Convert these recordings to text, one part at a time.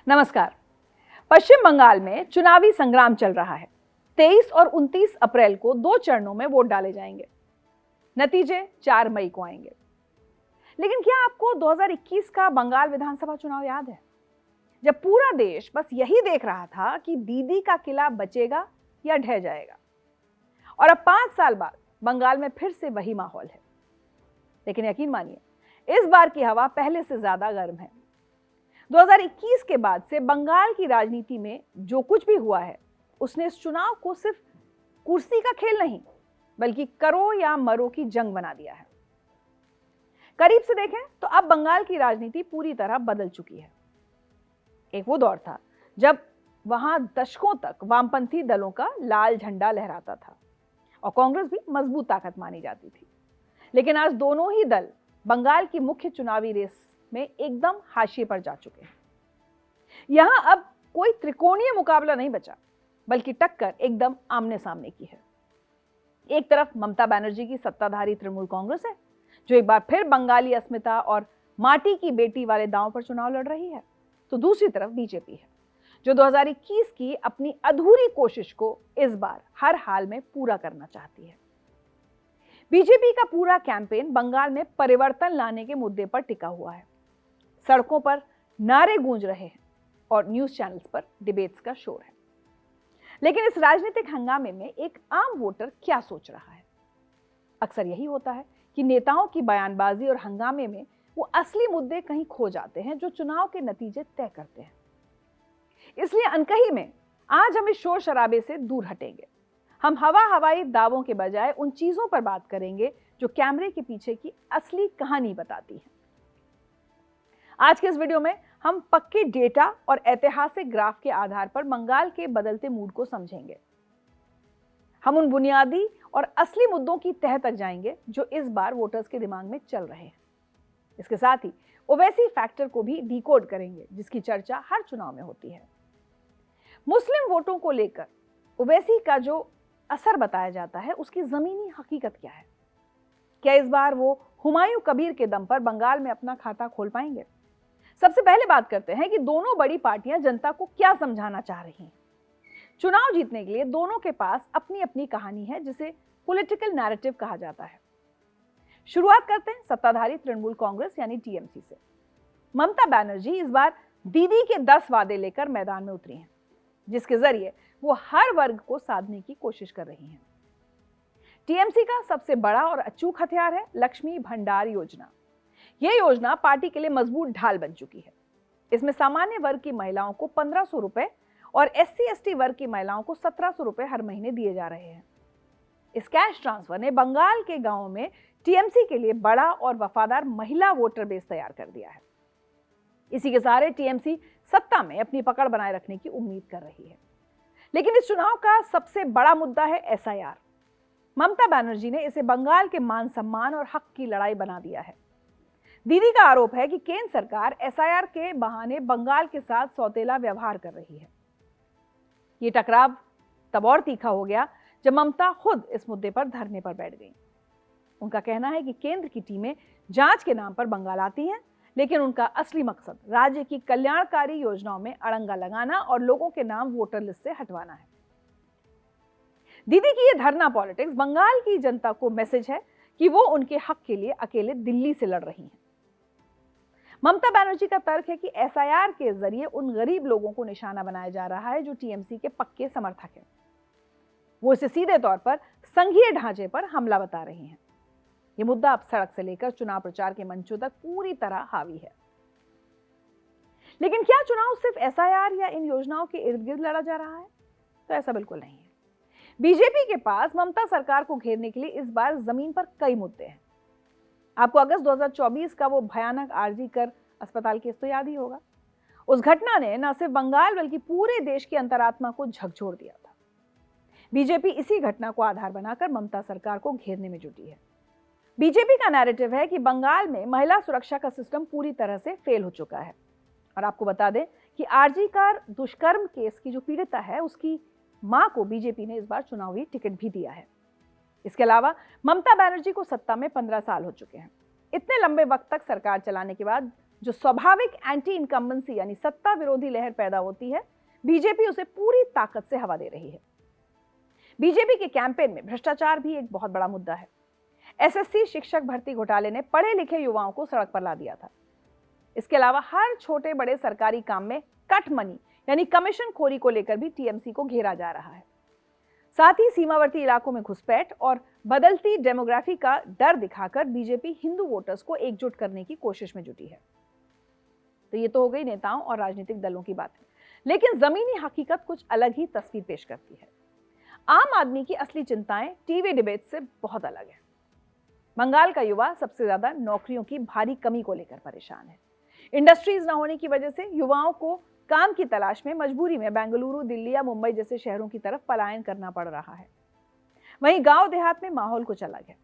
नमस्कार। पश्चिम बंगाल में चुनावी संग्राम चल रहा है। 23 और 29 अप्रैल को 2 चरणों में वोट डाले जाएंगे। नतीजे 4 मई को आएंगे। लेकिन क्या आपको 2021 का बंगाल विधानसभा चुनाव याद है, जब पूरा देश बस यही देख रहा था कि दीदी का किला बचेगा या ढह जाएगा। और अब 5 साल बाद बंगाल में फिर से वही माहौल है। लेकिन यकीन मानिए, इस बार की हवा पहले से ज्यादा गर्म है। 2021 के बाद से बंगाल की राजनीति में जो कुछ भी हुआ है, उसने इस चुनाव को सिर्फ कुर्सी का खेल नहीं, बल्कि करो या मरो की जंग बना दिया है। करीब से देखें तो अब बंगाल की राजनीति पूरी तरह बदल चुकी है। एक वो दौर था जब वहां दशकों तक वामपंथी दलों का लाल झंडा लहराता था और कांग्रेस भी मजबूत ताकत मानी जाती थी। लेकिन आज दोनों ही दल बंगाल की मुख्य चुनावी रेस में एकदम हाशिए पर जा चुके हैं। यहां अब कोई त्रिकोणीय मुकाबला नहीं बचा, बल्कि टक्कर एकदम आमने सामने की है। एक तरफ ममता बनर्जी की सत्ताधारी तृणमूल कांग्रेस है, जो एक बार फिर बंगाली अस्मिता और माटी की बेटी वाले दांव पर चुनाव लड़ रही है। तो दूसरी तरफ बीजेपी है, जो 2021 की अपनी अधूरी कोशिश को इस बार हर हाल में पूरा करना चाहती है। बीजेपी का पूरा कैंपेन बंगाल में परिवर्तन लाने के मुद्दे पर टिका हुआ है। सड़कों पर नारे गूंज रहे हैं और न्यूज चैनल्स पर डिबेट्स का शोर है। लेकिन इस राजनीतिक हंगामे में एक आम वोटर क्या सोच रहा है? अक्सर यही होता है कि नेताओं की बयानबाजी और हंगामे में वो असली मुद्दे कहीं खो जाते हैं, जो चुनाव के नतीजे तय करते हैं। इसलिए अनकही में आज हम इस शोर शराबे से दूर हटेंगे। हम हवाई दावों के बजाय उन चीजों पर बात करेंगे जो कैमरे के पीछे की असली कहानी बताती है। आज के इस वीडियो में हम पक्के डेटा और ऐतिहासिक ग्राफ के आधार पर बंगाल के बदलते मूड को समझेंगे। हम उन बुनियादी और असली मुद्दों की तह तक जाएंगे जो इस बार वोटर्स के दिमाग में चल रहे हैं। इसके साथ ही ओवैसी फैक्टर को भी डिकोड करेंगे, जिसकी चर्चा हर चुनाव में होती है। मुस्लिम वोटों को लेकर ओवैसी का जो असर बताया जाता है, उसकी जमीनी हकीकत क्या है? क्या इस बार वो हुमायूं कबीर के दम पर बंगाल में अपना खाता खोल पाएंगे? सबसे पहले बात करते हैं कि दोनों बड़ी पार्टियां जनता को क्या समझाना चाह रही हैं। चुनाव जीतने के लिए दोनों के पास अपनी अपनी कहानी है, जिसे पॉलिटिकल नैरेटिव कहा जाता है। शुरुआत करते हैं सत्ताधारी तृणमूल कांग्रेस यानी टीएमसी से। ममता बनर्जी इस बार दीदी के 10 वादे लेकर मैदान में उतरी हैं, जिसके जरिए वो हर वर्ग को साधने की कोशिश कर रही हैं। टीएमसी का सबसे बड़ा और अचूक हथियार है लक्ष्मी भंडार योजना। यह योजना पार्टी के लिए मजबूत ढाल बन चुकी है। इसमें सामान्य वर्ग की महिलाओं को 1500 रुपए और SC/ST वर्ग की महिलाओं को 1700 रुपए हर महीने दिए जा रहे हैं। इस कैश ट्रांसफर ने बंगाल के गांवों में टीएमसी के लिए बड़ा और वफादार महिला वोटर बेस तैयार कर दिया है। इसी के सहारे टीएमसी सत्ता में अपनी पकड़ बनाए रखने की उम्मीद कर रही है। लेकिन इस चुनाव का सबसे बड़ा मुद्दा है SIR। ममता बनर्जी ने इसे बंगाल के मान सम्मान और हक की लड़ाई बना दिया है। दीदी का आरोप है कि केंद्र सरकार SIR के बहाने बंगाल के साथ सौतेला व्यवहार कर रही है। ये टकराव तब और तीखा हो गया जब ममता खुद इस मुद्दे पर धरने पर बैठ गई। उनका कहना है कि केंद्र की टीमें जांच के नाम पर बंगाल आती हैं, लेकिन उनका असली मकसद राज्य की कल्याणकारी योजनाओं में अड़ंगा लगाना और लोगों के नाम वोटर लिस्ट से हटवाना है। दीदी की ये धरना पॉलिटिक्स बंगाल की जनता को मैसेज है कि वो उनके हक के लिए अकेले दिल्ली से लड़ रही हैं। ममता बनर्जी का तर्क है कि SIR के जरिए उन गरीब लोगों को निशाना बनाया जा रहा है जो टीएमसी के पक्के समर्थक हैं। वो इसे सीधे तौर पर संघीय ढांचे पर हमला बता रही हैं। ये मुद्दा अब सड़क से लेकर चुनाव प्रचार के मंचों तक पूरी तरह हावी है। लेकिन क्या चुनाव सिर्फ SIR या इन योजनाओं के इर्द गिर्द लड़ा जा रहा है? तो ऐसा बिल्कुल नहीं है। बीजेपी के पास ममता सरकार को घेरने के लिए इस बार जमीन पर कई मुद्दे हैं। आपको अगस्त 2024 का वो भयानक आरजी कर अस्पताल केस तो याद ही होगा। उस घटना ने न सिर्फ बंगाल बल्कि पूरे देश की अंतरात्मा को झकझोर दिया था। बीजेपी इसी घटना को आधार बनाकर ममता सरकार को घेरने में जुटी है। बीजेपी का नैरेटिव है कि बंगाल में महिला सुरक्षा का सिस्टम पूरी तरह से फेल हो चुका है। और आपको बता दें कि आरजी कर दुष्कर्म केस की जो पीड़िता है, उसकी मां को बीजेपी ने इस बार चुनावी टिकट भी दिया है। इसके अलावा ममता बनर्जी को सत्ता में 15 साल हो चुके हैं। इतने लंबे वक्त तक सरकार चलाने के बाद जो स्वाभाविक एंटी इनकम्बेंसी यानी सत्ता विरोधी लहर पैदा होती है, बीजेपी उसे पूरी ताकत से हवा दे रही है। बीजेपी के कैंपेन में भ्रष्टाचार भी एक बहुत बड़ा मुद्दा है। एसएससी शिक्षक भर्ती घोटाले ने पढ़े लिखे युवाओं को सड़क पर ला दिया था। इसके अलावा हर छोटे बड़े सरकारी काम में कट मनी यानी कमीशन खोरी को लेकर भी टीएमसी को घेरा जा रहा है। साथ ही सीमावर्ती इलाकों में घुसपैठ और बदलती डेमोग्राफी का डर दिखाकर बीजेपी हिंदू वोटर्स को एकजुट करने की कोशिश में जुटी है। तो ये तो हो गई नेताओं और राजनीतिक दलों की बातें, लेकिन जमीनी हकीकत कुछ अलग ही तस्वीर पेश करती है। आम आदमी की असली चिंताएं टीवी डिबेट से बहुत अलग है। बंगाल का युवा सबसे ज्यादा नौकरियों की भारी कमी को लेकर परेशान है। इंडस्ट्रीज न होने की वजह से युवाओं को काम की तलाश में मजबूरी में बेंगलुरु, दिल्ली या मुंबई जैसे शहरों की तरफ पलायन करना पड़ रहा है। वहीं गांव देहात में माहौल कुछ अलग है।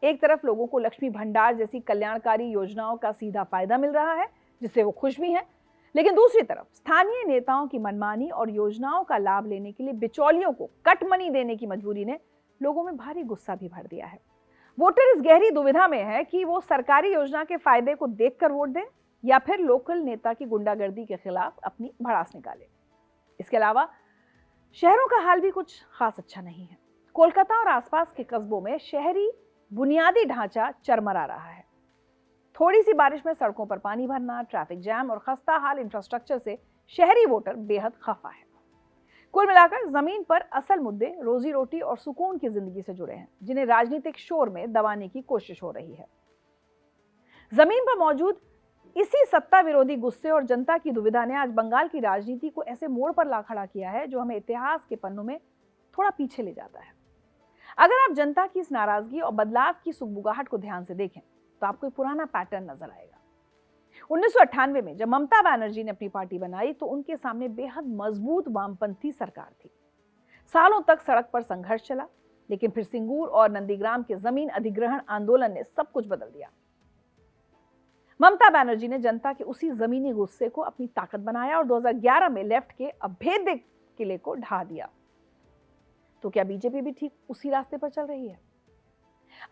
एक तरफ लोगों को लक्ष्मी भंडार जैसी कल्याणकारी योजनाओं का सीधा फायदा मिल रहा है, जिससे वो खुश भी हैं, लेकिन दूसरी तरफ स्थानीय नेताओं की मनमानी और योजनाओं का लाभ लेने के लिए बिचौलियों को कट मनी देने की मजबूरी ने लोगों में भारी गुस्सा भी भर दिया है। वोटर इस गहरी दुविधा में है कि वो सरकारी योजना के फायदे को देखकर वोट दें या फिर लोकल नेता की गुंडागर्दी के खिलाफ अपनी भड़ास निकाले। इसके अलावा शहरों का हाल भी कुछ खास अच्छा नहीं है। कोलकाता और आसपास के कस्बों में शहरी बुनियादी ढांचा चरमरा रहा है। थोड़ी सी बारिश में सड़कों पर पानी भरना, ट्रैफिक जैम और खस्ता हाल इंफ्रास्ट्रक्चर से शहरी वोटर बेहद खफा है। कुल मिलाकर जमीन पर असल मुद्दे रोजी रोटी और सुकून की जिंदगी से जुड़े हैं, जिन्हें राजनीतिक शोर में दबाने की कोशिश हो रही है। जमीन पर मौजूद इसी सत्ता विरोधी गुस्से और जनता की दुविधा ने आज बंगाल की राजनीति को ऐसे मोड़ पर ला खड़ा किया है जो हमें इतिहास के पन्नों में थोड़ा पीछे ले जाता है। अगर आप जनता की इस नाराजगी और बदलाव की सुगबुगाहट को ध्यान से देखें तो आपको एक पुराना पैटर्न नजर आएगा। 1998 में जब ममता बनर्जी ने अपनी पार्टी बनाई तो उनके सामने बेहद मजबूत वामपंथी सरकार थी। सालों तक सड़क पर संघर्ष चला, लेकिन फिर सिंगूर और नंदीग्राम के जमीन अधिग्रहण आंदोलन ने सब कुछ बदल दिया। ममता बनर्जी ने जनता के उसी जमीनी गुस्से को अपनी ताकत बनाया और 2011 में लेफ्ट के अभेद्य किले को ढा दिया। तो क्या बीजेपी भी ठीक उसी रास्ते पर चल रही है?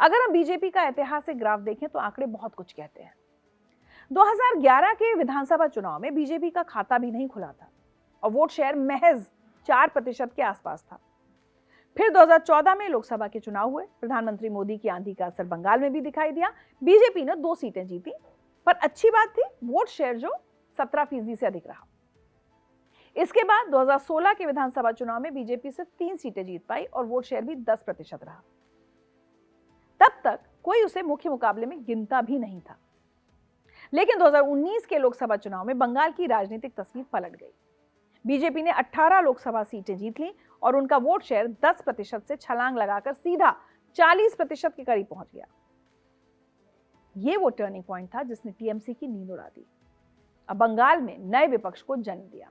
अगर हम बीजेपी का ऐतिहासिक ग्राफ देखें तो आंकड़े बहुत कुछ कहते हैं। 2011 के विधानसभा चुनाव में बीजेपी का खाता भी नहीं खुला था और वोट शेयर महज 4% के आसपास था। फिर 2014 में लोकसभा के चुनाव हुए। प्रधानमंत्री मोदी की आंधी का असर बंगाल में भी दिखाई दिया। बीजेपी ने 2 सीटें जीती, पर अच्छी बात थी वोट शेयर जो 17% से अधिक रहा। इसके बाद 2016 के विधानसभा चुनाव में बीजेपी सिर्फ 3 सीटें जीत पाई और वोट शेयर भी 10% रहा। तब तक कोई उसे मुख्य मुकाबले में गिनता भी नहीं था। लेकिन 2019 के लोकसभा चुनाव में बंगाल की राजनीतिक तस्वीर पलट गई। बीजेपी ने 18 लोकसभा सीटें जीत ली और उनका वोट शेयर 10% से छलांग लगाकर सीधा 40% के करीब पहुंच गया। यह वो टर्निंग पॉइंट था जिसने टीएमसी की नींद उड़ा दी। अब बंगाल में नए विपक्ष को जन्म दिया।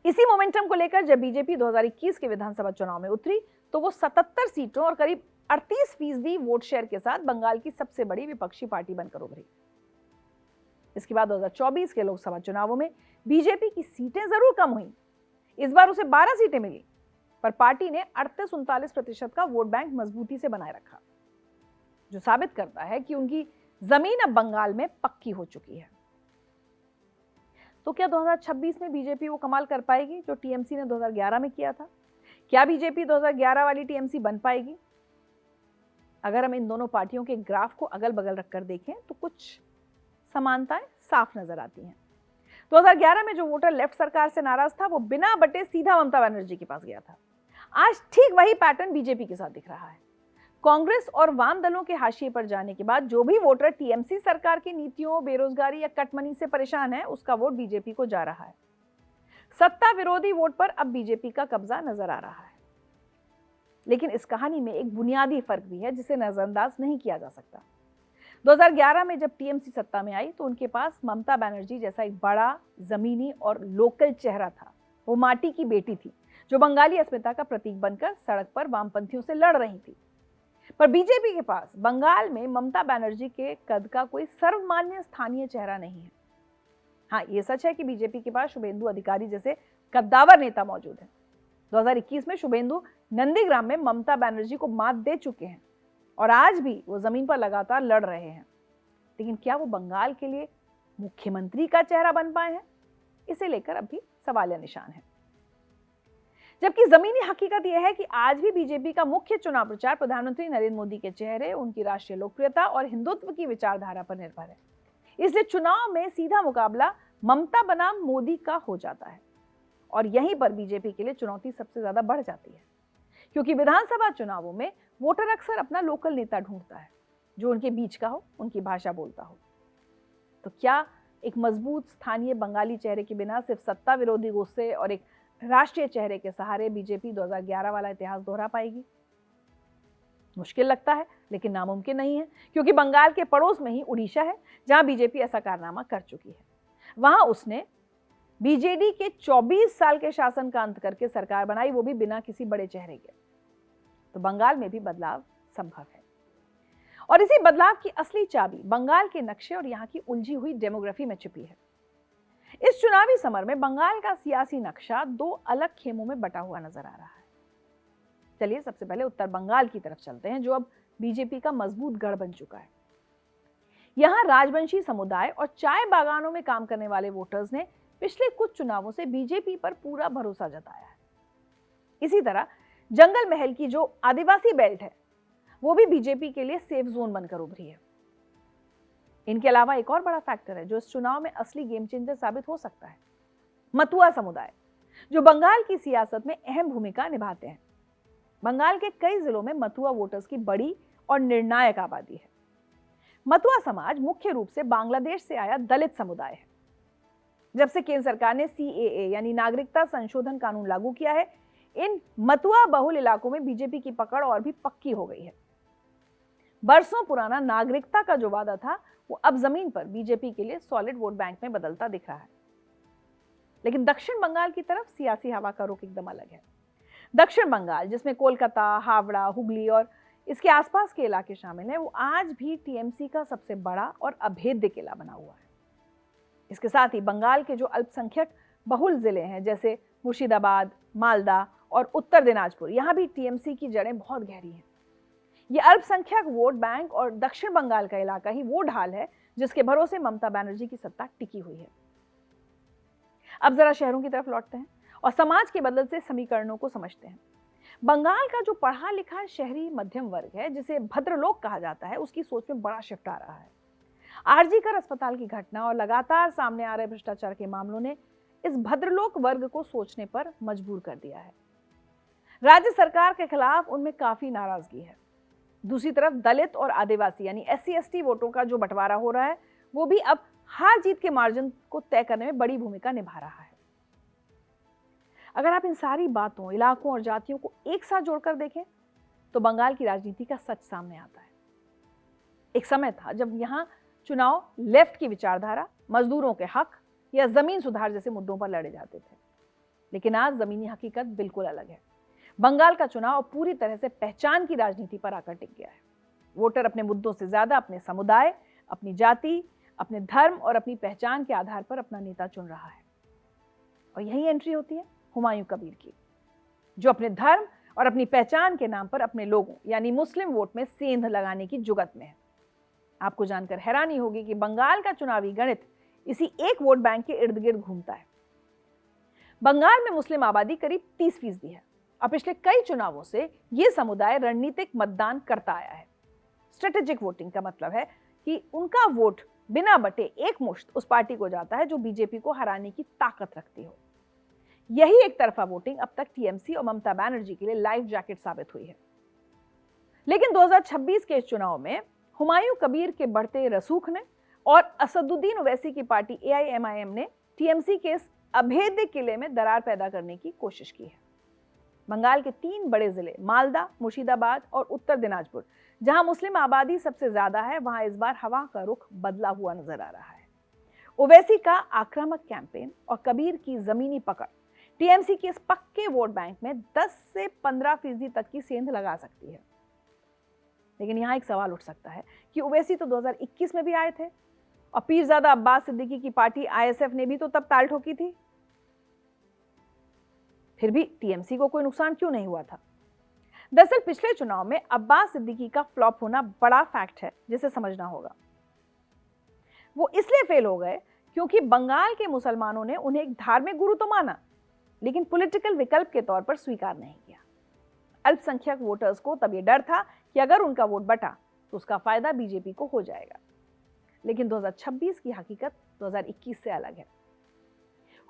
इसी मोमेंटम को लेकर जब बीजेपी 2021 के विधानसभा चुनाव में उतरी तो वो 77 सीटों और करीब 38% वोट शेयर के साथ बंगाल की सबसे बड़ी विपक्षी पार्टी बनकर उभरी। इसके बाद 2024 के लोकसभा चुनावों में बीजेपी की सीटें जरूर कम हुई। इस बार उसे 12 सीटें मिली, पर पार्टी ने 38-39% का वोट बैंक मजबूती से बनाए रखा, जो साबित करता है कि उनकी जमीन अब बंगाल में पक्की हो चुकी है। तो क्या 2026 में बीजेपी वो कमाल कर पाएगी जो टीएमसी ने 2011 में किया था? क्या बीजेपी 2011 वाली टीएमसी बन पाएगी? अगर हम इन दोनों पार्टियों के ग्राफ को अगल बगल रखकर देखें तो कुछ समानताएं साफ नजर आती हैं। 2011 में जो वोटर लेफ्ट सरकार से नाराज था वो बिना बटे सीधा ममता बनर्जी के पास गया था। आज ठीक वही पैटर्न बीजेपी के साथ दिख रहा है। कांग्रेस और वाम दलों के हाशिए पर जाने के बाद जो भी वोटर टीएमसी सरकार की नीतियों, बेरोजगारी या कटमनी से परेशान है, उसका वोट बीजेपी को जा रहा है। सत्ता विरोधी वोट पर अब बीजेपी का कब्जा नजर आ रहा है। लेकिन इस कहानी में एक बुनियादी फर्क भी है जिसे नजरअंदाज नहीं किया जा सकता। 2011 में जब टीएमसी सत्ता में आई तो उनके पास ममता बनर्जी जैसा एक बड़ा जमीनी और लोकल चेहरा था। वो माटी की बेटी थी जो बंगाली अस्मिता का प्रतीक बनकर सड़क पर वामपंथियों से लड़ रही थी। पर बीजेपी के पास बंगाल में ममता बनर्जी के कद का कोई सर्वमान्य स्थानीय चेहरा नहीं है। हाँ, ये सच है कि बीजेपी के पास शुभेंदु अधिकारी जैसे कद्दावर नेता मौजूद हैं। 2021 में शुभेंदु नंदीग्राम में ममता बनर्जी को मात दे चुके हैं और आज भी वो जमीन पर लगातार लड़ रहे हैं। लेकिन क्या वो बंगाल के लिए मुख्यमंत्री का चेहरा बन पाए हैं, इसे लेकर अब भी सवालिया निशान है। जबकि जमीनी हकीकत यह है कि आज भी बीजेपी का मुख्य चुनाव प्रचार प्रधानमंत्री नरेंद्र मोदी के चेहरे, उनकी राष्ट्रीय लोकप्रियता और हिंदुत्व की विचारधारा पर निर्भर है। इसलिए चुनाव में सीधा मुकाबला ममता बनाम मोदी का हो जाता है और यहीं पर बीजेपी के लिए चुनौती सबसे ज्यादा बढ़ जाती है, क्योंकि विधानसभा चुनावों में वोटर अक्सर अपना लोकल नेता ढूंढता है जो उनके बीच का हो, उनकी भाषा बोलता हो। तो क्या एक मजबूत स्थानीय बंगाली चेहरे के बिना सिर्फ सत्ता विरोधी गुस्से और एक राष्ट्रीय चेहरे के सहारे बीजेपी 2011 वाला इतिहास दोहरा पाएगी? मुश्किल लगता है, लेकिन नामुमकिन नहीं है, क्योंकि बंगाल के पड़ोस में ही उड़ीसा है, जहां बीजेपी ऐसा कारनामा कर चुकी है। वहां उसने बीजेडी के 24 साल के शासन का अंत करके सरकार बनाई, वो भी बिना किसी बड़े चेहरे के। तो बंगाल में भी बदलाव संभव है और इसी बदलाव की असली चाबी बंगाल के नक्शे और यहां की उलझी हुई डेमोग्राफी में छिपी है। इस चुनावी समर में बंगाल का सियासी नक्शा दो अलग खेमों में बटा हुआ नजर आ रहा है। चलिए सबसे पहले उत्तर बंगाल की तरफ चलते हैं, जो अब बीजेपी का मजबूत गढ़ बन चुका है। यहां राजवंशी समुदाय और चाय बागानों में काम करने वाले वोटर्स ने पिछले कुछ चुनावों से बीजेपी पर पूरा भरोसा जताया है। इसी तरह जंगल महल की जो आदिवासी बेल्ट है, वो भी बीजेपी के लिए सेफ जोन बनकर उभरी है। इनके अलावा एक और बड़ा फैक्टर है जो इस चुनाव में असली गेम चेंजर साबित हो सकता है, मतुआ समुदाय, जो बंगाल की सियासत में अहम भूमिका निभाते हैं। बंगाल के कई जिलों में मतुआ वोटर्स की बड़ी और निर्णायक आबादी है। मतुआ समाज मुख्य रूप से बांग्लादेश से आया दलित समुदाय है। जब से केंद्र सरकार ने CAA यानी नागरिकता संशोधन कानून लागू किया है, इन मतुआ बहुल इलाकों में बीजेपी की पकड़ और भी पक्की हो गई है। बरसों पुराना नागरिकता का जो वादा था, वो अब जमीन पर बीजेपी के लिए सॉलिड वोट बैंक में बदलता दिख रहा है। लेकिन दक्षिण बंगाल की तरफ सियासी हवा का रुख एकदम अलग है। दक्षिण बंगाल, जिसमें कोलकाता, हावड़ा, हुगली और इसके आसपास के इलाके शामिल हैं, वो आज भी TMC का सबसे बड़ा और अभेद्य किला बना हुआ है। इसके साथ ही बंगाल के जो अल्पसंख्यक बहुल जिले हैं, जैसे मुर्शिदाबाद, मालदा और उत्तर दिनाजपुर, यहाँ भी TMC की जड़ें बहुत गहरी हैं। ये अल्पसंख्यक वोट बैंक और दक्षिण बंगाल का इलाका ही वो ढाल है जिसके भरोसे ममता बनर्जी की सत्ता टिकी हुई है। अब जरा शहरों की तरफ लौटते हैं और समाज के बदलते समीकरणों को समझते हैं। बंगाल का जो पढ़ा लिखा शहरी मध्यम वर्ग है, जिसे भद्रलोक कहा जाता है, उसकी सोच में बड़ा शिफ्ट आ रहा है। आरजीकर अस्पताल की घटना और लगातार सामने आ रहे भ्रष्टाचार के मामलों ने इस भद्रलोक वर्ग को सोचने पर मजबूर कर दिया है। राज्य सरकार के खिलाफ उनमें काफी नाराजगी है। दूसरी तरफ दलित और आदिवासी यानी SC/ST वोटों का जो बंटवारा हो रहा है, वो भी अब हार जीत के मार्जिन को तय करने में बड़ी भूमिका निभा रहा है। अगर आप इन सारी बातों, इलाकों और जातियों को एक साथ जोड़कर देखें तो बंगाल की राजनीति का सच सामने आता है। एक समय था जब यहाँ चुनाव लेफ्ट की विचारधारा, मजदूरों के हक या जमीन सुधार जैसे मुद्दों पर लड़े जाते थे, लेकिन आज जमीनी हकीकत बिल्कुल अलग है। बंगाल का चुनाव पूरी तरह से पहचान की राजनीति पर आकर टिक गया है। वोटर अपने मुद्दों से ज्यादा अपने समुदाय, अपनी जाति, अपने धर्म और अपनी पहचान के आधार पर अपना नेता चुन रहा है। और यही एंट्री होती है हुमायूं कबीर की, जो अपने धर्म और अपनी पहचान के नाम पर अपने लोगों यानी मुस्लिम वोट में सेंध लगाने की जुगत में है। आपको जानकर हैरानी होगी कि बंगाल का चुनावी गणित इसी एक वोट बैंक के इर्द गिर्द घूमता है। बंगाल में मुस्लिम आबादी करीब 30% है और पिछले कई चुनावों से यह समुदाय रणनीतिक मतदान करता आया है। स्ट्रेटेजिक वोटिंग का मतलब है कि उनका वोट बिना बटे एक मुश्त उस पार्टी को जाता है जो बीजेपी को हराने की ताकत रखती हो। यही एक तरफा वोटिंग अब तक TMC और ममता बनर्जी के लिए लाइफ जैकेट साबित हुई है। लेकिन 2026 के इस चुनाव में हुमायूं कबीर के बढ़ते रसूख ने और असदुद्दीन ओवैसी की पार्टी AIMIM ने TMC के इस अभेद्य किले में दरार पैदा करने की कोशिश की है। बंगाल के 3 बड़े जिले मालदा, मुर्शिदाबाद और उत्तर दिनाजपुर, जहां मुस्लिम आबादी सबसे ज्यादा है, वहां इस बार हवा का रुख बदला हुआ नजर आ रहा है। ओवैसी का आक्रामक कैंपेन और कबीर की जमीनी पकड़ TMC के इस पक्के वोट बैंक में 10 से 15% तक की सेंध लगा सकती है। लेकिन यहां एक सवाल उठ सकता है कि ओवैसी तो 2021 में भी आए थे और पीरजादा अब्बास सिद्दीकी की पार्टी ISF ने भी तो तब ताल ठोकी थी, फिर भी TMC को कोई नुकसान क्यों नहीं हुआ था? दरअसल पिछले चुनाव में अब्बास सिद्दीकी का फ्लॉप होना बड़ा फैक्ट है जिसे समझना होगा। वो इसलिए फेल हो गए क्योंकि बंगाल के मुसलमानों ने उन्हें एक धार्मिक गुरु तो माना, लेकिन पॉलिटिकल विकल्प के तौर पर स्वीकार नहीं किया। अल्पसंख्यक वोटर्स को तब ये डर था कि अगर उनका वोट बटा तो उसका फायदा बीजेपी को हो जाएगा। लेकिन 2026 की हकीकत 2021 से अलग है।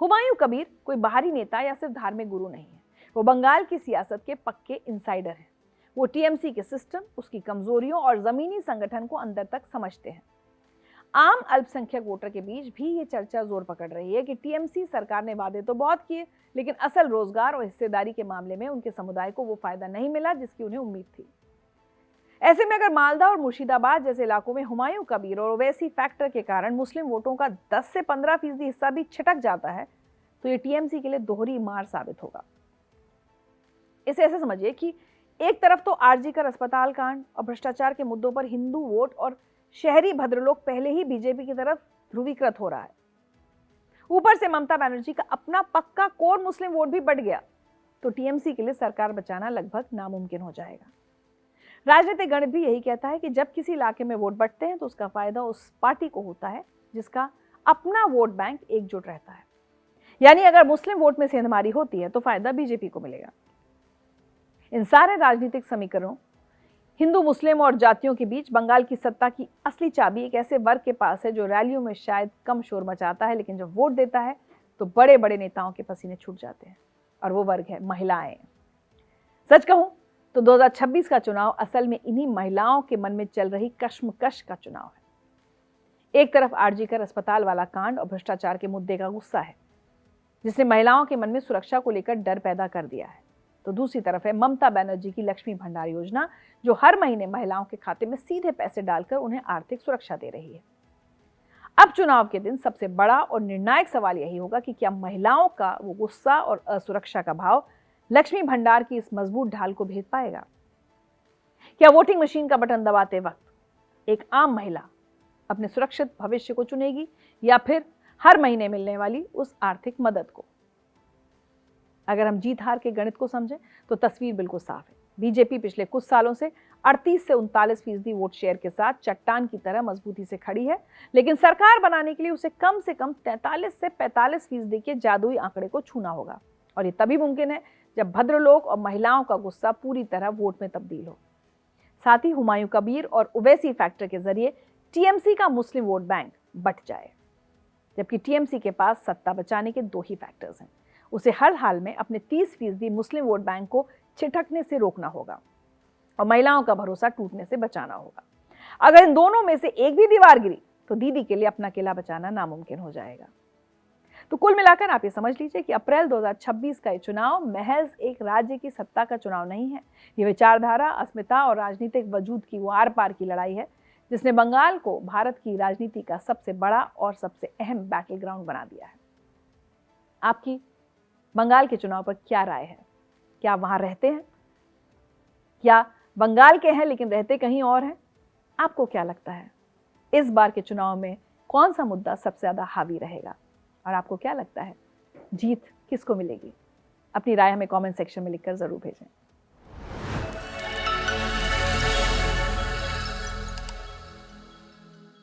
हुमायूं कबीर कोई बाहरी नेता या सिर्फ धार्मिक गुरु नहीं है, वो बंगाल की सियासत के पक्के इंसाइडर हैं। वो टीएमसी के सिस्टम, उसकी कमजोरियों और जमीनी संगठन को अंदर तक समझते हैं। आम अल्पसंख्यक वोटर के बीच भी ये चर्चा जोर पकड़ रही है कि टीएमसी सरकार ने वादे तो बहुत किए, लेकिन असल रोजगार और हिस्सेदारी के मामले में उनके समुदाय को वो फायदा नहीं मिला जिसकी उन्हें उम्मीद थी। ऐसे में अगर मालदा और मुर्शिदाबाद जैसे इलाकों में हुमायूं कबीर और ओवैसी फैक्टर के कारण मुस्लिम वोटों का 10 से 15% हिस्सा भी छिटक जाता है, तो ये टीएमसी के लिए दोहरी मार साबित होगा। इसे ऐसे समझिए कि एक तरफ तो आरजीकर अस्पताल कांड और भ्रष्टाचार के मुद्दों पर हिंदू वोट और शहरी भद्रलोक पहले ही बीजेपी की तरफ ध्रुवीकृत हो रहा है। ऊपर से ममता बनर्जी का अपना पक्का कोर मुस्लिम वोट भी बढ़ गया, तो टीएमसी के लिए सरकार बचाना लगभग नामुमकिन हो जाएगा। राजनीतिक गणित भी यही कहता है कि जब किसी इलाके में वोट बढ़ते हैं तो उसका फायदा उस पार्टी को होता है जिसका अपना वोट बैंक एकजुट रहता है। यानी अगर मुस्लिम वोट में सेंधमारी होती है तो फायदा बीजेपी को मिलेगा। इन सारे राजनीतिक समीकरणों, हिंदू, मुस्लिम और जातियों के बीच बंगाल की सत्ता की असली चाबी एक ऐसे वर्ग के पास है जो रैलियों में शायद कम शोर मचाता है, लेकिन जब वोट देता है तो बड़े बड़े नेताओं के पसीने छूट जाते हैं, और वो वर्ग है महिलाएं। सच कहूं तो 2026 का चुनाव असल में इन्हीं महिलाओं के मन में चल रही कश्मकश का चुनाव है। एक तरफ आरजीकर अस्पताल वाला कांड और भ्रष्टाचार के मुद्दे का गुस्सा है, जिसने महिलाओं के मन में सुरक्षा को लेकर डर पैदा कर दिया है, तो दूसरी तरफ है ममता बनर्जी की लक्ष्मी भंडार योजना, जो हर महीने महिलाओं के खाते में सीधे पैसे डालकर उन्हें आर्थिक सुरक्षा दे रही है। अब चुनाव के दिन सबसे बड़ा और निर्णायक सवाल यही होगा कि क्या महिलाओं का वो गुस्सा और असुरक्षा का भाव लक्ष्मी भंडार की इस मजबूत ढाल को भेद पाएगा? क्या वोटिंग मशीन का बटन दबाते वक्त एक आम महिला अपने सुरक्षित भविष्य को चुनेगी, या फिर हर महीने मिलने वाली उस आर्थिक मदद को? अगर हम जीत हार के गणित को समझें तो तस्वीर बिल्कुल साफ है। बीजेपी पिछले कुछ सालों से 38 से 39% वोट शेयर के साथ चट्टान की तरह मजबूती से खड़ी है, लेकिन सरकार बनाने के लिए उसे कम से कम 43 से 45% के जादुई आंकड़े को छूना होगा, और ये तभी मुमकिन है जब भद्रलोक और महिलाओं का गुस्सा पूरी तरह वोट में तब्दील हो। साथ ही हुमायूं कबीर और ओवैसी फैक्टर के जरिए टीएमसी का मुस्लिम वोट बैंक बट जाए, जबकि टीएमसी के पास सत्ता बचाने के दो ही फैक्टर्स हैं। उसे हर हाल में अपने 30% मुस्लिम वोट बैंक को छिटकने से रोकना होगा और महिलाओं का भरोसा टूटने से बचाना होगा। अगर इन दोनों में से एक भी दीवार गिरी तो दीदी के लिए अपना किला बचाना नामुमकिन हो जाएगा। तो कुल मिलाकर आप ये समझ लीजिए कि अप्रैल 2026 का ये चुनाव महज एक राज्य की सत्ता का चुनाव नहीं है। ये विचारधारा, अस्मिता और राजनीतिक वजूद की वो आर पार की लड़ाई है जिसने बंगाल को भारत की राजनीति का सबसे बड़ा और सबसे अहम बैटल ग्राउंड बना दिया है। आपकी बंगाल के चुनाव पर क्या राय है? क्या आप वहां रहते हैं, या बंगाल के हैं लेकिन रहते कहीं और हैं? आपको क्या लगता है इस बार के चुनाव में कौन सा मुद्दा सबसे ज्यादा हावी रहेगा, और आपको क्या लगता है जीत किसको मिलेगी? अपनी राय हमें कमेंट सेक्शन में लिखकर जरूर भेजें।